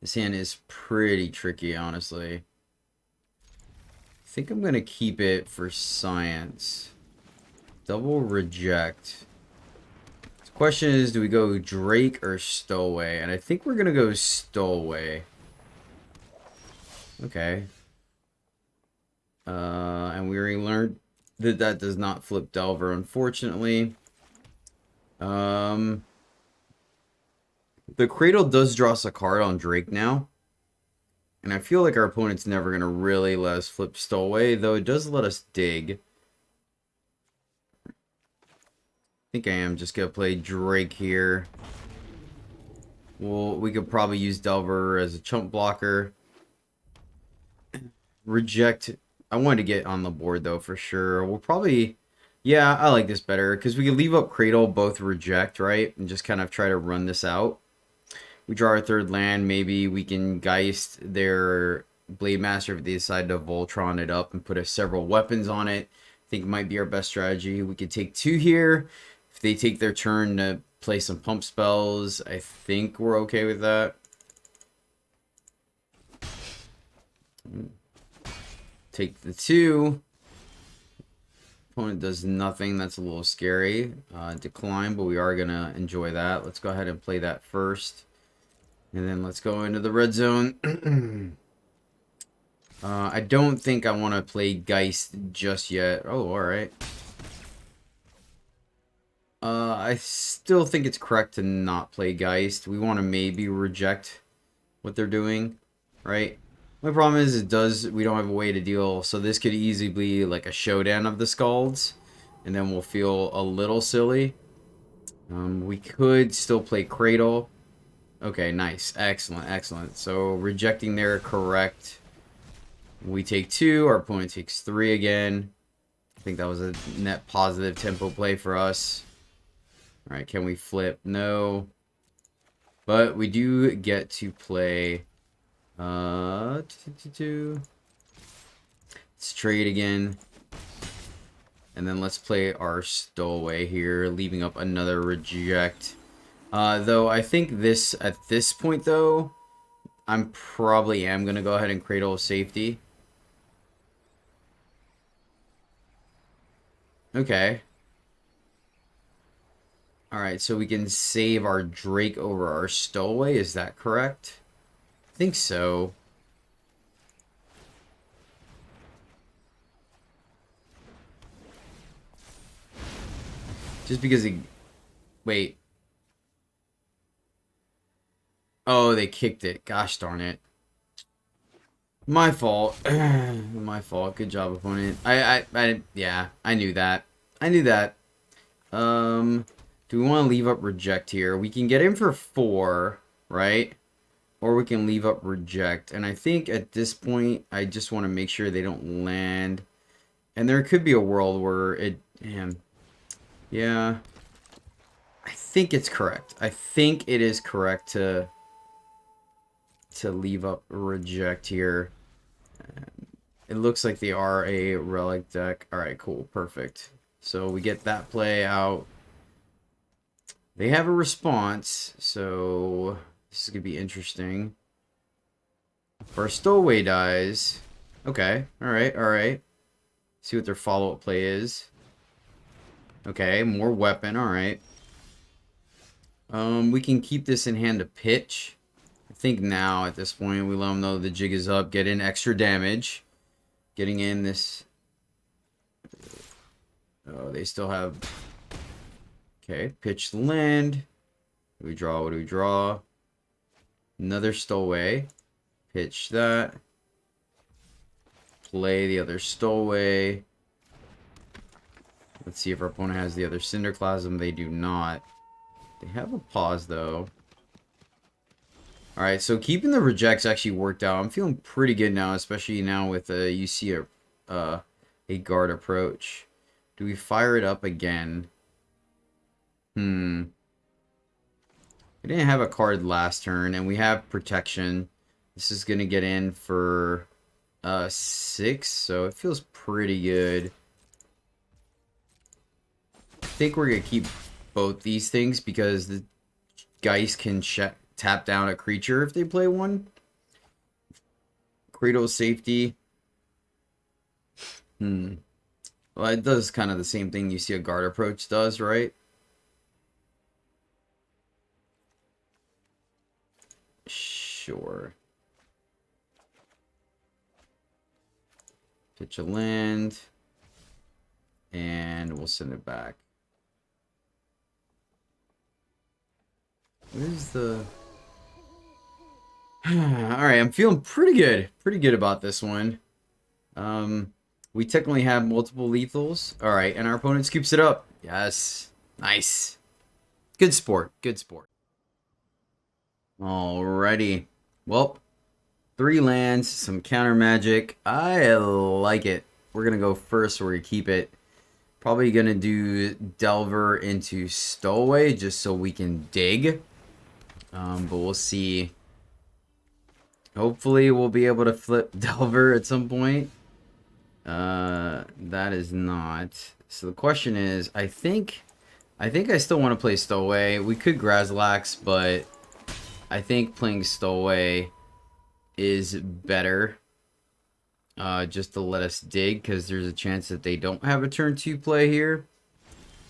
S1: This hand is pretty tricky, honestly. I think I'm going to keep it for science. Double reject. The question is, do we go Drake or Stowaway? And I think we're going to go Stowaway. Okay. And we already learned that that does not flip Delver, unfortunately. The Cradle does draw us a card on Drake now. And I feel like our opponent's never going to really let us flip Stowaway, though it does let us dig. I think I am just going to play Drake here. Well, we could probably use Delver as a chump blocker. Reject. I wanted to get on the board, though, for sure. We'll probably... Yeah, I like this better, because we can leave up Cradle, both reject, right? And just kind of try to run this out. We draw our third land. Maybe we can Geist their Blade Master if they decide to Voltron it up and put several weapons on it. I think it might be our best strategy. We could take 2 here. If they take their turn to play some pump spells, I think we're okay with that. Take the 2. Opponent does nothing. That's a little scary. Decline, but we are going to enjoy that. Let's go ahead and play that first. And then let's go into the red zone. I don't think I want to play Geist just yet. Oh, alright. I still think it's correct to not play Geist. We want to maybe reject what they're doing, right? My problem is we don't have a way to deal, so this could easily be like a showdown of the Scalds, and then we'll feel a little silly. We could still play Cradle. Okay, nice. Excellent, excellent. So rejecting there, correct. We take 2, our opponent takes 3 again. I think that was a net positive tempo play for us. Alright, can we flip? No. But we do get to play... Let's trade again. And then let's play our Stowaway here, leaving up another reject. Though I think this, at this point though, I'm probably going to go ahead and Cradle safety. Okay. Alright, so we can save our Drake over our Stowaway, is that correct? I think so. Just because he... Wait. Oh, they kicked it. Gosh darn it. My fault. My fault. Good job, opponent. Yeah, I knew that. I knew that. Do we want to leave up reject here? We can get in for 4, right? Or we can leave up reject. And I think at this point, I just want to make sure they don't land. And there could be a world where it... Man, yeah. I think it's correct. I think it is correct to leave up reject here. It looks like they are a relic deck. Alright, cool. Perfect. So we get that play out. They have a response, so this is going to be interesting. If our stowaway dies... Okay, alright, alright. See what their follow-up play is. Okay, more weapon, alright. We can keep this in hand to pitch. I think now, at this point, we let them know the jig is up. Get in extra damage. Getting in this... Oh, they still have... Okay, pitch the land. What do we draw? What do we draw? Another stowaway. Pitch that. Play the other stowaway. Let's see if our opponent has the other Cinderclasm. They do not. They have a pause, though. Alright, so keeping the rejects actually worked out. I'm feeling pretty good now, especially now with you see a guard approach. Do we fire it up again? We didn't have a card last turn, and we have protection. This is going to get in for 6, so it feels pretty good. I think we're going to keep both these things because the Geist can tap down a creature if they play one. Cradle safety. Well, it does kind of the same thing you see a guard approach does, right? Sure. Pitch a land. And we'll send it back. What is the... Alright, I'm feeling pretty good. Pretty good about this one. We technically have multiple lethals. Alright, and our opponent scoops it up. Yes. Nice. Good sport. Good sport. Alrighty. Well, 3 lands, some counter magic. I like it. We're going to go first, so we're going to keep it. Probably going to do Delver into Stowaway just so we can dig. But we'll see. Hopefully we'll be able to flip Delver at some point. That is not. So the question is, I think I still want to play Stowaway. We could Grazilaxx, but I think playing Stowaway is better. Just to let us dig, because there's a chance that they don't have a turn 2 play here.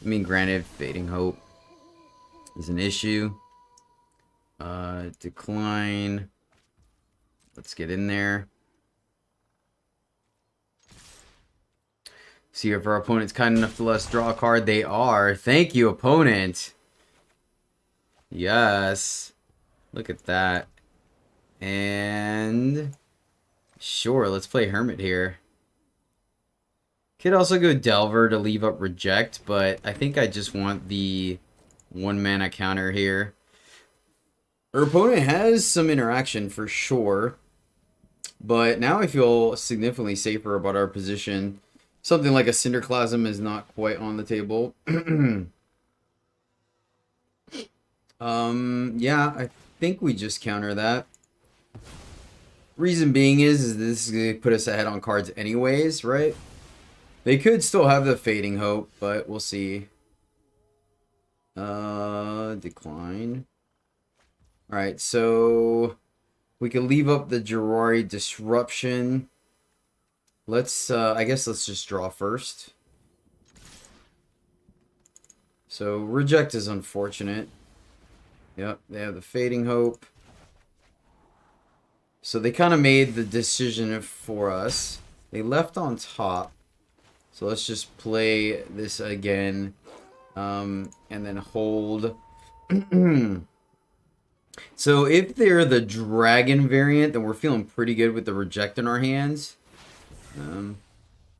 S1: I mean, granted, Fading Hope is an issue. Decline. Let's get in there. See if our opponent's kind enough to let us draw a card. They are. Thank you, opponent. Yes. Look at that. And... Sure, let's play Hermit here. Could also go Delver to leave up Reject, but I think I just want the 1 mana counter here. Our opponent has some interaction for sure, but now I feel significantly safer about our position. Something like a Cinderclasm is not quite on the table. Yeah, I think we just counter that. Reason being is this is going to put us ahead on cards anyways, right? They could still have the Fading Hope, but we'll see. Decline. Alright, so we can leave up the Jirari Disruption. Let's, I guess let's just draw first. So, Reject is unfortunate. Yep, they have the Fading Hope. So they kind of made the decision for us. They left on top. So let's just play this again. And then hold. So if they're the dragon variant, then we're feeling pretty good with the Reject in our hands.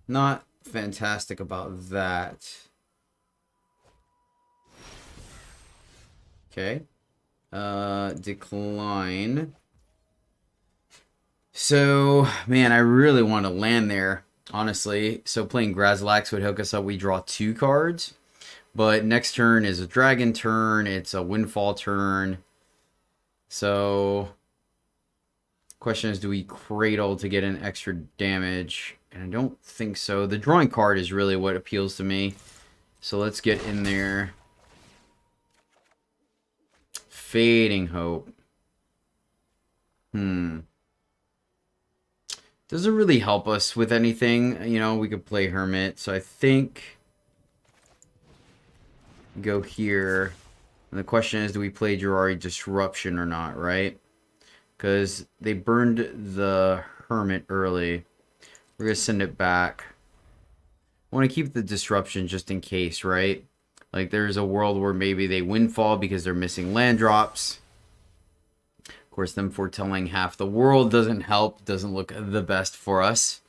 S1: Not fantastic about that. Okay. Decline. So, man, I really want to land there, honestly. So playing Grazilaxx would hook us up. We draw 2 cards. But next turn is a dragon turn. It's a windfall turn. So, question is, do we cradle to get an extra damage? And I don't think so. The drawing card is really what appeals to me. So let's get in there. Fading Hope. Doesn't really help us with anything. You know, we could play Hermit. So I think go here. And the question is, do we play Jurari Disruption or not, right? Because they burned the Hermit early. We're going to send it back. I want to keep the Disruption just in case, right? Like, there's a world where maybe they windfall because they're missing land drops. Of course, them foretelling half the world doesn't help. Doesn't look the best for us.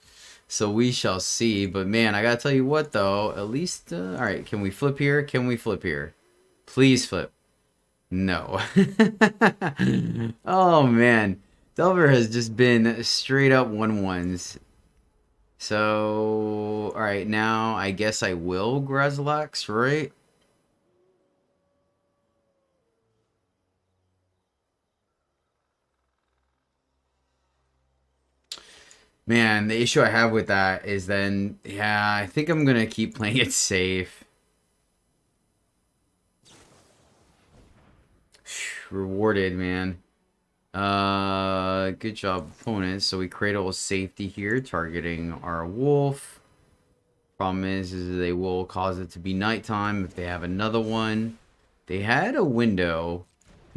S1: So we shall see. But, man, I got to tell you what, though. At least, all right, can we flip here? Can we flip here? Please flip. No. Oh, man. Delver has just been straight up 1-1s. So, all right, now I guess I will Grazilaxx, right? Man, the issue I have with that is then, yeah, I think I'm going to keep playing it safe. Rewarded, man. Good job, opponents. So we create a little safety here, targeting our wolf. Problem is they will cause it to be nighttime if they have another one. They had a window.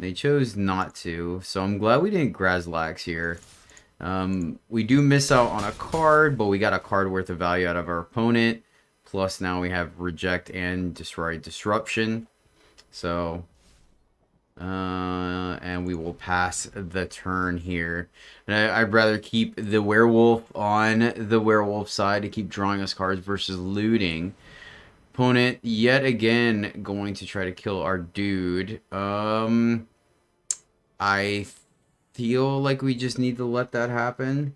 S1: They chose not to, so I'm glad we didn't Grazilaxx here. We do miss out on a card, but we got a card worth of value out of our opponent. Plus now we have Reject and Destroy Disruption. So, and we will pass the turn here. And I'd rather keep the werewolf on the werewolf side to keep drawing us cards versus looting. Opponent yet again going to try to kill our dude. I feel like we just need to let that happen.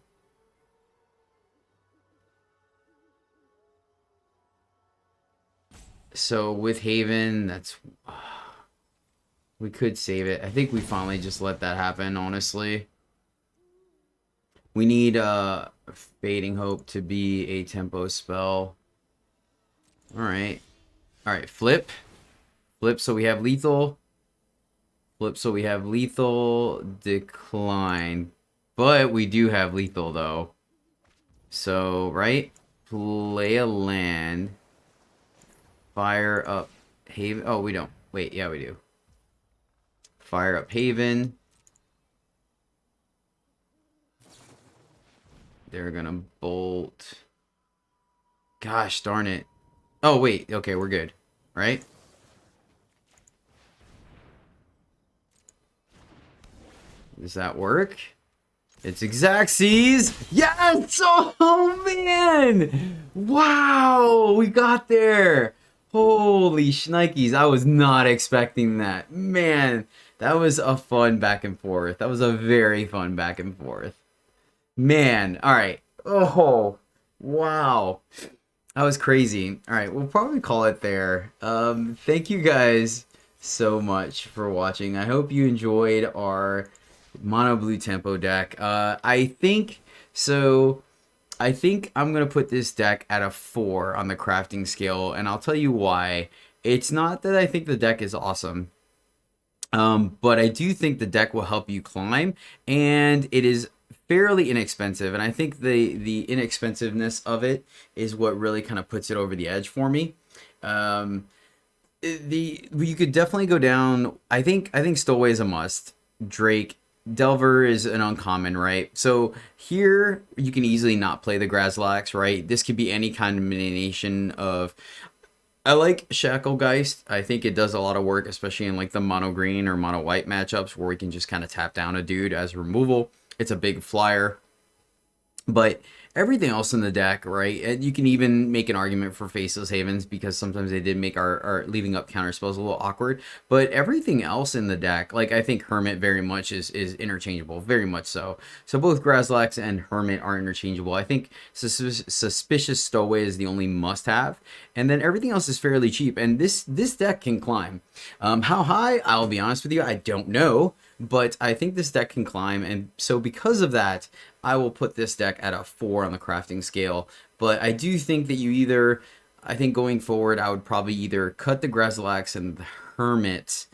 S1: So with Haven, that's we could save it. I think we finally just let that happen, honestly. We need Fading Hope to be a tempo spell. Alright. Alright, flip. Flip so we have lethal. Flip so we have lethal. Decline. But we do have lethal though. So, right? Play a land. Fire up Haven. Oh, we don't. Wait, yeah, we do. Fire up Haven. They're gonna bolt. Gosh darn it. Oh, wait. Okay, we're good. Right? Does that work? It's Xaxes. Yes! Oh, man! Wow! We got there! Holy shnikes. I was not expecting that. Man, that was a fun back and forth. That was a very fun back and forth. Man, alright. Oh, wow. That was crazy. Alright, we'll probably call it there. Thank you guys so much for watching. I hope you enjoyed our mono blue tempo deck. I think I'm gonna put this deck at a 4 on the crafting scale, and I'll tell you why. It's not that I think the deck is awesome, but I do think the deck will help you climb, and it is fairly inexpensive, and I think the inexpensiveness of it is what really kind of puts it over the edge for me. You could definitely go down. I think Stowaway is a must. Drake. Delver is an uncommon, right? So here you can easily not play the Grazilaxx, right? This could be any combination of. I like Shacklegeist. I think it does a lot of work, especially in like the mono green or mono white matchups where we can just kind of tap down a dude as removal. It's a big flyer. But everything else in the deck, right? And you can even make an argument for Faceless Havens because sometimes they did make our leaving up counter spells a little awkward. But everything else in the deck, like I think Hermit very much is interchangeable, very much so. So both Grazilaxx and Hermit are interchangeable. I think Suspicious Stowaway is the only must-have, and then everything else is fairly cheap. And this deck can climb. How high? I'll be honest with you, I don't know. But I think this deck can climb, and so because of that, I will put this deck at a 4 on the crafting scale. But I do think that I think going forward, I would probably either cut the Grazilaxx and the Hermit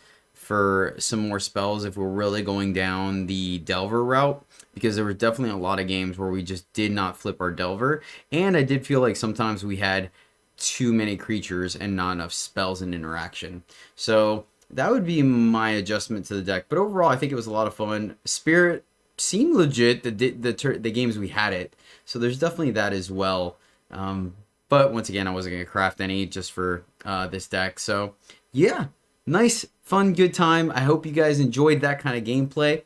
S1: for some more spells if we're really going down the Delver route, because there were definitely a lot of games where we just did not flip our Delver, and I did feel like sometimes we had too many creatures and not enough spells and interaction. So that would be my adjustment to the deck. But overall, I think it was a lot of fun. Spirit seemed legit the games we had it, so there's definitely that as well. But once again, I wasn't going to craft any just for this deck. So yeah, nice, fun, good time. I hope you guys enjoyed that kind of gameplay.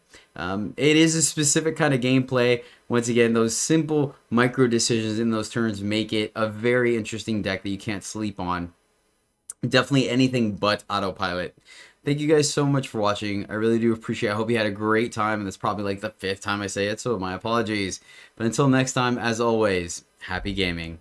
S1: It is a specific kind of gameplay. Once again, those simple micro decisions in those turns make it a very interesting deck that you can't sleep on. Definitely anything but autopilot. Thank you guys so much for watching. I really do appreciate it. I hope you had a great time, and that's probably like the 5th time I say it, so my apologies. But until next time, as always, happy gaming.